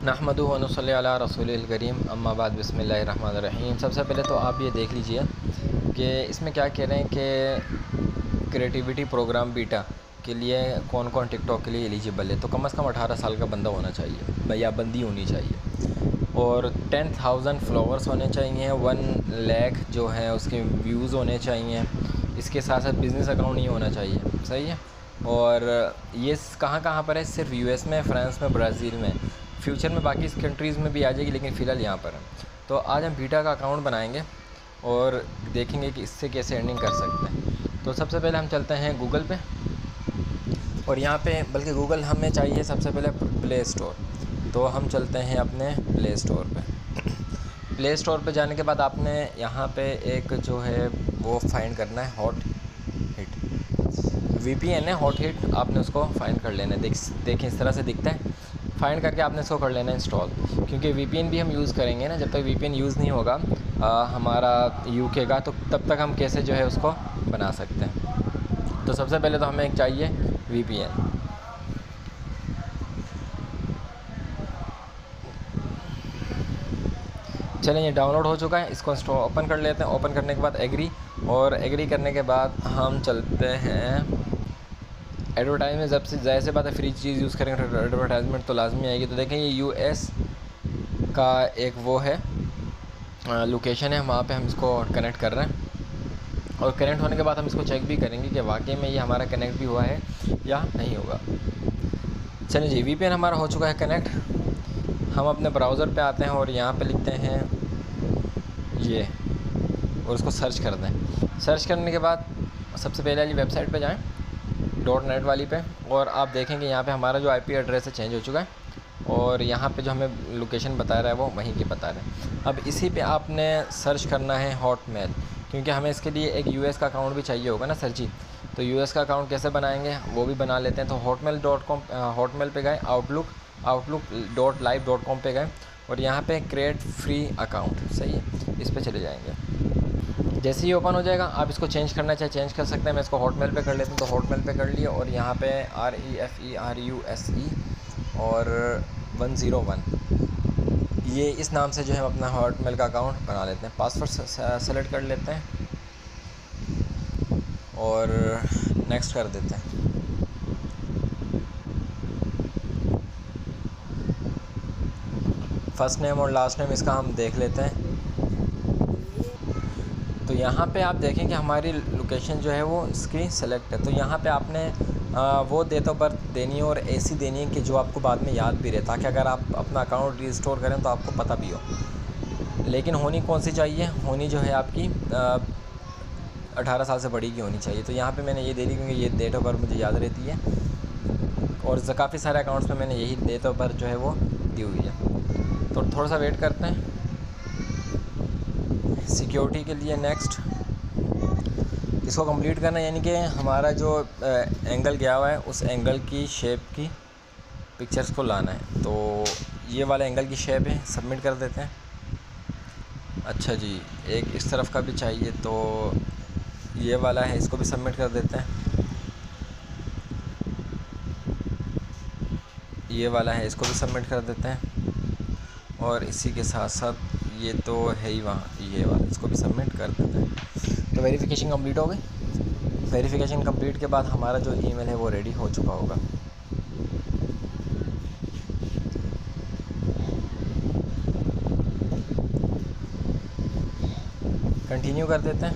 नहमदुहु व नसल्ली अला रसूलिल करीम अम्मा बाद बिस्मिल्लाहिर रहमानिर रहीम। सबसे पहले तो आप ये देख लीजिए कि इसमें क्या कह रहे हैं कि क्रिएटिविटी प्रोग्राम बीटा के लिए कौन कौन टिकटॉक के लिए एलिजिबल है। तो कम से कम 18 साल का बंदा होना चाहिए या बंदी होनी चाहिए, और 10,000 फॉलोअर्स होने चाहिए, 1 लाख जो है उसके व्यूज़ होने चाहिए। इसके साथ साथ बिज़नेस अकाउंट नहीं होना चाहिए, सही है। और ये कहाँ कहाँ पर है? सिर्फ यूएस में, फ्रांस में, ब्राज़ील में। फ्यूचर में बाकी इस कंट्रीज़ में भी आ जाएगी, लेकिन फ़िलहाल यहाँ पर है। तो आज हम बीटा का अकाउंट बनाएंगे और देखेंगे कि इससे कैसे अर्निंग कर सकते हैं। तो सबसे पहले हम चलते हैं गूगल पे, और यहाँ पे बल्कि गूगल हमें चाहिए सबसे पहले प्ले स्टोर। तो हम चलते हैं अपने प्ले स्टोर पे। प्ले स्टोर पे जाने के बाद आपने यहाँ पे एक जो है वो फाइंड करना है हॉट हिट। वीपीएन है हॉट हिट, आपने उसको फाइंड कर लेना है। देखिए इस तरह से दिखता है। फाइंड करके आपने इसको कर लेना है इंस्टॉल, क्योंकि वीपीएन भी हम यूज़ करेंगे ना। जब तक वीपीएन यूज़ नहीं होगा हमारा यूके का, तो तब तक हम कैसे जो है उसको बना सकते हैं। तो सबसे पहले तो हमें एक चाहिए वीपीएन। चलिए ये डाउनलोड हो चुका है, इसको ओपन कर लेते हैं। ओपन करने के बाद एग्री, और एग्री करने के बाद हम चलते हैं एडवर्टाइजमेंट। जब से ज़ाहिर सी बात है फ्री चीज़ यूज़ करेंगे तो एडवर्टाइजमेंट तो लाजमी आएगी। तो देखें ये यूएस का एक वो है लोकेशन है, वहाँ पे हम इसको कनेक्ट कर रहे हैं। और कनेक्ट होने के बाद हम इसको चेक भी करेंगे कि वाकई में ये हमारा कनेक्ट भी हुआ है या नहीं होगा। चलिए जी, वीपीएन हमारा हो चुका है कनेक्ट। हम अपने ब्राउज़र पे आते हैं और यहाँ पे लिखते हैं ये, और उसको सर्च कर दें। सर्च करने के बाद सबसे पहले वाली वेबसाइट पे जाएं, .net वाली पे, और आप देखेंगे यहाँ पे हमारा जो आईपी एड्रेस है चेंज हो चुका है, और यहाँ पे जो हमें लोकेशन बता रहा है वो वहीं की बता रहा है। अब इसी पे आपने सर्च करना है हॉटमेल, क्योंकि हमें इसके लिए एक यूएस का अकाउंट भी चाहिए होगा ना सर जी। तो यूएस का अकाउंट कैसे बनाएंगे वो भी बना लेते हैं। तो hotmail.com हॉटमेल पे गए, outlook.live.com पे गए, और यहाँ पे क्रिएट फ्री अकाउंट, सही है, इस पर चले जाएंगे। जैसे ही ओपन हो जाएगा आप इसको चेंज करना चाहे चेंज कर सकते हैं। मैं इसको हॉटमेल पे कर लेता हूँ, तो हॉटमेल पे कर लिया, और यहाँ पे REFERUSE और 101 ये इस नाम से जो है अपना हॉटमेल का अकाउंट बना लेते हैं। पासवर्ड सेलेक्ट कर लेते हैं और नेक्स्ट कर देते हैं। फर्स्ट नेम और लास्ट नेम इसका हम देख लेते हैं। तो यहाँ पे आप देखें कि हमारी लोकेशन जो है वो इसकी सेलेक्ट है। तो यहाँ पे आपने वो डेट ऑफ बर्थ देनी है, और ऐसी देनी है कि जो आपको बाद में याद भी रहे, ताकि अगर आप अपना अकाउंट रिस्टोर करें तो आपको पता भी हो। लेकिन होनी कौन सी चाहिए? होनी जो है आपकी 18 साल से बड़ी की होनी चाहिए। तो यहाँ पे मैंने ये दे दी, क्योंकि ये डेट ऑफ बर्थ मुझे याद रहती है, और काफ़ी सारे अकाउंट्स में मैंने यही डेट ऑफ बर्थ जो है वो दी हुई है। तो थोड़ा सा वेट करते हैं सिक्योरिटी के लिए। नेक्स्ट इसको कंप्लीट करना, यानी कि हमारा जो एंगल गया हुआ है उस एंगल की शेप की पिक्चर्स को लाना है। तो ये वाला एंगल की शेप है, सबमिट कर देते हैं। अच्छा जी, एक इस तरफ का भी चाहिए, तो ये वाला है, इसको भी सबमिट कर देते हैं। ये वाला है, इसको भी सबमिट कर देते हैं। और इसी के साथ साथ ये तो है ही वहाँ, ये वाला, इसको भी सबमिट कर देते हैं। तो वेरिफिकेशन कंप्लीट हो गई। वेरिफिकेशन कंप्लीट के बाद हमारा जो ईमेल है वो रेडी हो चुका होगा। कंटिन्यू कर देते हैं।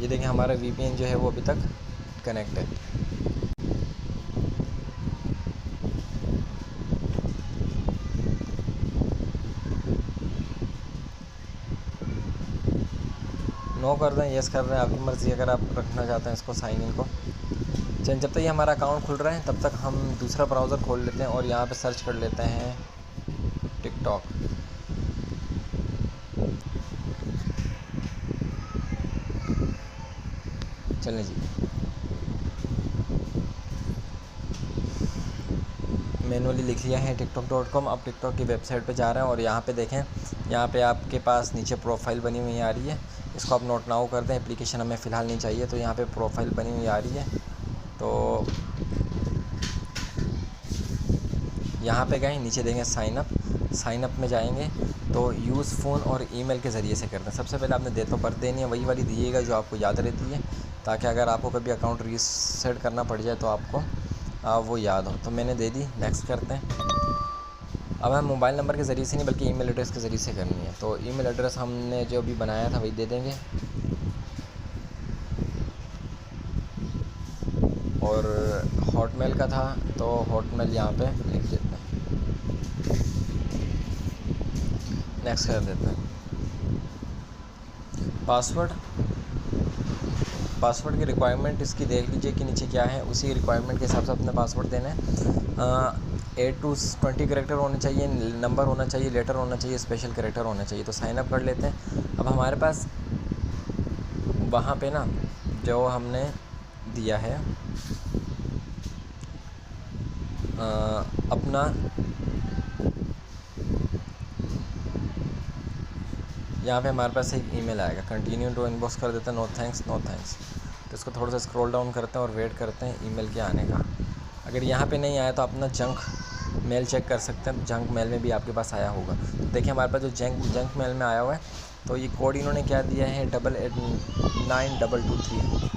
ये देखें हमारा वीपीएन जो है वो अभी तक कनेक्ट है। नो कर दें, यस कर दें, आपकी मर्ज़ी, अगर आप रखना चाहते हैं इसको साइन इन को। चलिए, जब तक ये हमारा अकाउंट खुल रहा है तब तक हम दूसरा ब्राउज़र खोल लेते हैं, और यहाँ पे सर्च कर लेते हैं टिकटॉक। चलें जी, मैनुअली लिख लिया है tiktok.com। अब टिकटॉक की वेबसाइट पे जा रहे हैं, और यहाँ पे देखें, यहाँ पे आपके पास नीचे प्रोफाइल बनी हुई आ रही है। इसको आप नोट नाउ कर दें, एप्लीकेशन हमें फ़िलहाल नहीं चाहिए। तो यहाँ पे प्रोफाइल बनी हुई आ रही है, तो यहाँ पे गए, नीचे देंगे साइन अप में जाएंगे तो यूज़ फ़ोन और ईमेल के ज़रिए से करते हैं। सबसे पहले आपने डेट ऑफ बर्थ देनी है, वही वाली दीजिएगा जो आपको याद रहती है, ताकि अगर आपको कभी अकाउंट रीसेट करना पड़ जाए तो आपको वो याद हो। तो मैंने दे दी, नेक्स्ट करते हैं। अब हम मोबाइल नंबर के ज़रिए से नहीं बल्कि ईमेल एड्रेस के ज़रिए से करनी है। तो ईमेल एड्रेस हमने जो भी बनाया था वही दे देंगे, और हॉटमेल का था तो हॉटमेल यहाँ पे लिख देते हैं, नेक्स्ट कर देते हैं। पासवर्ड की रिक्वायरमेंट इसकी देख लीजिए कि नीचे क्या है, उसी रिक्वायरमेंट के हिसाब से अपने पासवर्ड देना है। 8 to 20 कैरेक्टर होने चाहिए, नंबर होना चाहिए, लेटर होना चाहिए, स्पेशल कैरेक्टर होना चाहिए। तो साइन अप कर लेते हैं। अब हमारे पास वहाँ पे ना जो हमने दिया है अपना यहाँ पे हमारे पास एक ईमेल आएगा, कंटिन्यू टू इनबॉक्स कर देते हैं, नो थैंक्स। तो इसको थोड़ा सा स्क्रॉल डाउन करते हैं और वेट करते हैं ईमेल के आने का। अगर यहाँ पे नहीं आया तो अपना जंक मेल चेक कर सकते हैं, जंक मेल में भी आपके पास आया होगा। तो देखिए हमारे पास जो जंक मेल में आया हुआ है, तो ये कोड इन्होंने क्या दिया है, 889223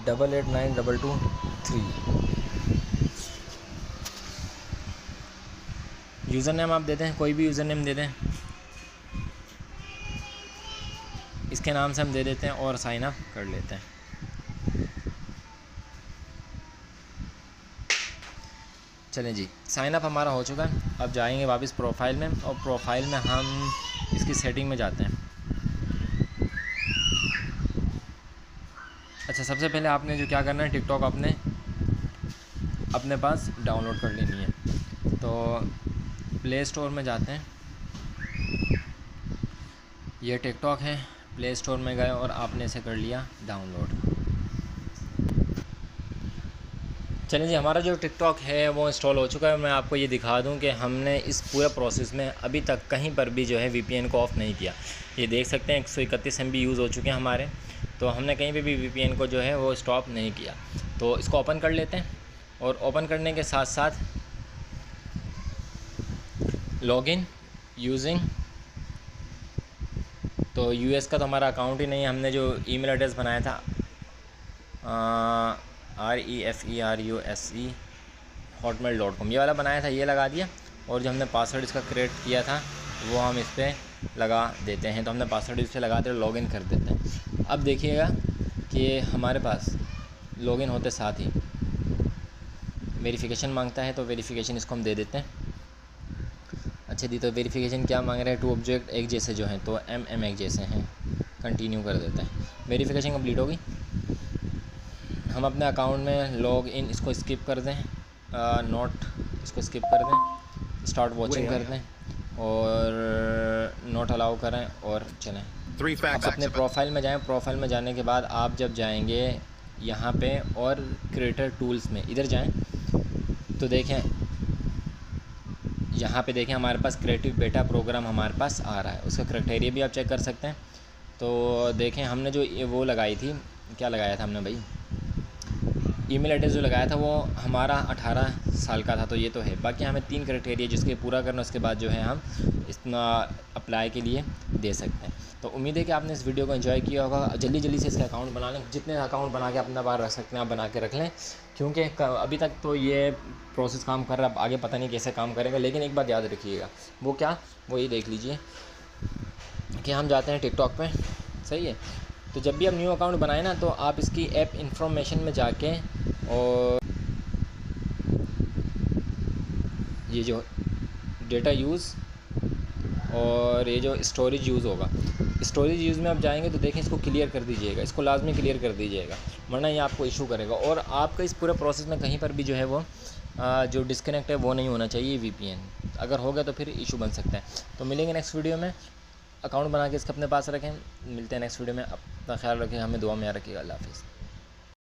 889223। यूज़र नेम आप देते हैं, कोई भी यूज़र नेम दे दें, इसके नाम से हम दे देते हैं और साइन अप कर लेते हैं। चलें जी, साइन अप हमारा हो चुका है। अब जाएंगे वापस प्रोफाइल में, और प्रोफाइल में हम इसकी सेटिंग में जाते हैं। अच्छा, सबसे पहले आपने जो क्या करना है, टिकटॉक अपने पास डाउनलोड कर लेनी है। तो प्ले स्टोर में जाते हैं, ये टिकटॉक है, प्ले स्टोर में गए और आपने इसे कर लिया डाउनलोड। चलिए जी, हमारा जो टिकटॉक है वो इंस्टॉल हो चुका है। मैं आपको ये दिखा दूं कि हमने इस पूरे प्रोसेस में अभी तक कहीं पर भी जो है वीपीएन को ऑफ़ नहीं किया। ये देख सकते हैं 131 MB यूज़ हो चुके हैं हमारे, तो हमने कहीं पे भी वीपीएन को जो है वो स्टॉप नहीं किया। तो इसको ओपन कर लेते हैं, और ओपन करने के साथ साथ लॉगिन यूजिंग, तो यूएस का तो हमारा अकाउंट ही नहीं है। हमने जो ईमेल एड्रेस बनाया था referuse@hotmail.com, ये वाला बनाया था, ये लगा दिया। और जो हमने पासवर्ड इसका क्रिएट किया था वो हम इस पर लगा देते हैं। तो हमने पासवर्ड इस पर लगा दे, लॉगिन कर देते हैं। अब देखिएगा कि हमारे पास लॉगिन होते साथ ही वेरिफिकेशन मांगता है, तो वेरिफिकेशन इसको हम दे देते हैं। अच्छा दी, तो वेरिफिकेशन क्या मांग रहे हैं, 2 ऑब्जेक्ट एक जैसे जो हैं, तो MM एक जैसे हैं, कंटिन्यू कर देते हैं। वेरिफिकेशन कंप्लीट होगी। हम अपने अकाउंट में लॉग इन इसको स्किप कर दें, नोट इसको स्किप कर दें, स्टार्ट वॉचिंग कर दें और नोट अलाउ करें और चलें। आप अपने प्रोफाइल में जाएं। प्रोफाइल में जाने के बाद आप जब जाएंगे यहाँ पे और क्रिएटर टूल्स में इधर जाएं, तो देखें यहाँ पे देखें हमारे पास क्रिएटिव बेटा प्रोग्राम हमारे पास आ रहा है। उसका क्राइटेरिया भी आप चेक कर सकते हैं। तो देखें हमने जो वो लगाई थी, क्या लगाया था हमने भाई, ईमेल एड्रेस जो लगाया था वो हमारा 18 साल का था, तो ये तो है। बाकी हमें 3 क्राइटेरिया जिसके पूरा करना, उसके बाद जो है हम इतना अप्लाई के लिए दे सकते हैं। तो उम्मीद है कि आपने इस वीडियो को एंजॉय किया होगा। जल्दी से इसका अकाउंट बना लें, जितने अकाउंट बना के अपना बाहर रख सकते हैं आप बना के रख लें, क्योंकि अभी तक तो ये प्रोसेस काम कर रहा है, आगे पता नहीं कैसे काम करेगा। लेकिन एक बात याद रखिएगा, वो क्या, वो ये देख लीजिए कि हम जाते हैं टिकटॉक पे, सही है। तो जब भी आप न्यू अकाउंट बनाए ना, तो आप इसकी ऐप इंफॉर्मेशन में जाके, और ये जो डेटा यूज़ और ये जो स्टोरेज यूज़ होगा, स्टोरेज यूज़ में आप जाएंगे तो देखें इसको क्लियर कर दीजिएगा, इसको लाजमी क्लियर कर दीजिएगा, वरना ये आपको इशू करेगा। और आपका इस पूरे प्रोसेस में कहीं पर भी जो है वो जो डिस्कनेक्ट है वो नहीं होना चाहिए वीपीएन। अगर हो गया तो फिर इशू बन सकता है। तो मिलेंगे नेक्स्ट वीडियो में। अकाउंट बना के इसको अपने पास रखें। मिलते हैं नेक्स्ट वीडियो में। अपना ख्याल रखें, हमें दुआ में याद रखिएगा। अल्लाह हाफ़िज़।